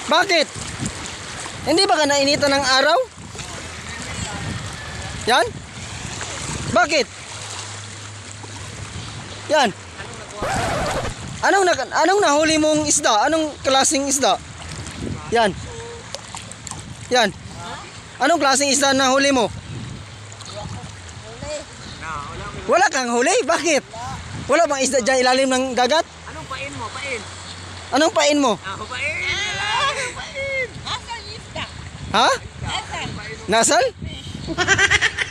Bakit? Hindi ba ka nainitan ng araw? Yan? Bakit? Yan. Anong nahuli mong isda? Anong klaseng isda? Yan. Yan. Anong klaseng isda nahuli mo? Wala kang huli? Bakit? Wala bang isda dyan ilalim ng dagat? Anong pain mo? Pain? Anong pain mo? Pain! Pain! Asal isda. Ha? Asal. Nasal?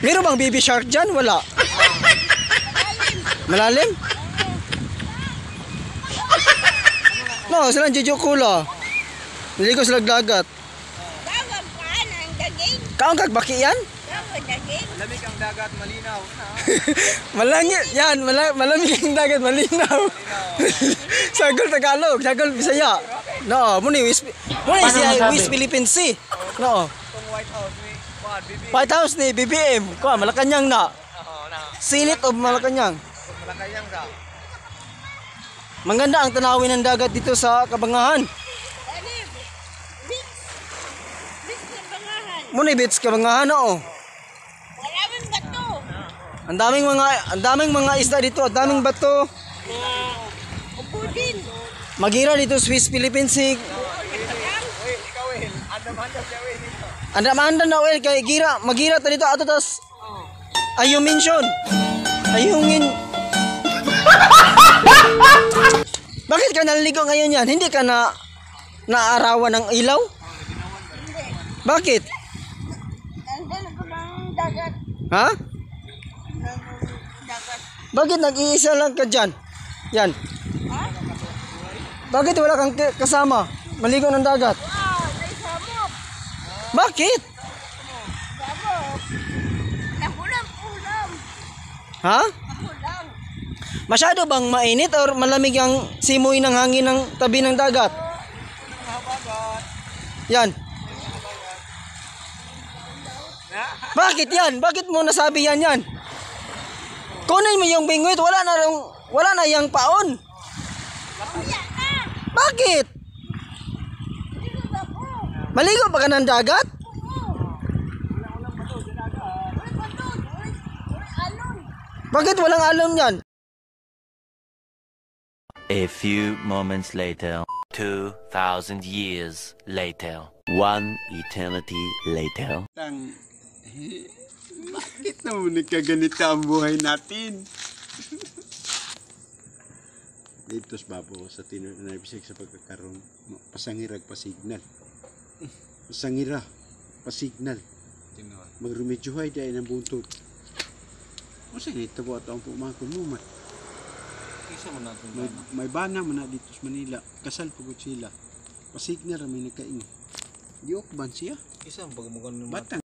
Meron bang baby shark dyan? Wala. Malalim? No, silang jujukula. Niligo sila dagat. Tawag pa ng daging. Kaong kagbaki yan? Tawag daging. Malamig ang dagat, malinaw. Malamig yan, malamig ang dagat, malinaw. Sagol Tagalog, sagol Bisaya. No, muna West Philippines Sea. No. Itong White House ni BBM. White House ni BBM. Kuha, Malacanang na. Silit of Malacanang. Malacanang ka. Maganda ang tanawin ng dagat dito sa Kabangahan. Beach. Beach ng Bangahan. Muna beach Kabangahan, oo. Wala man bato. Ang daming mga isda dito, ang daming bato. Upo din. Magira dito Swiss Philippines Sea. Ikaw eh. Andam-andam siya eh dito. Andam-andam na oil kay gira, magira ta dito ato tas. Ayaw mention. Bakit ka naliligo ngayon yan? Hindi ka na naarawan ng ilaw? Hindi. Bakit? Nandun ako ng dagat. Ha? Dagat. Bakit nag-iisa lang ka dyan? Yan. Ha? Bakit wala kang kasama? Maligo ng dagat. Wow, may sabok. Bakit? Sabok. Nakulang-ulam. Ha? Nakulang. Masyado bang mainit or malamig ang simoy ng hangin ng tabi ng dagat? Yan. Bakit yan? Bakit mo nasabi yan? Kunin mo yung bingwit, wala na yang paon. Uya na. Bakit? Dito na po. Maligo pa ka ng dagat? Uy, bato. Uy, alon. Bakit walang alam yan? A few moments later, 2,000 years later, one eternity later. Bakit naman nagkaganito ang buhay natin? Dito sa babo sa tinunabisig sa pagkakaroon, pasangirag pasignal. Pasangira, pasignal. Magrumedyohay dahil ng buntot. Kasi nito po ito ang pumakon mo man. May bana mo na dito sa Manila. Kasal pagod sila. Pasignal may nagkain. Diok ban siya? Isang pagmugan ng Batang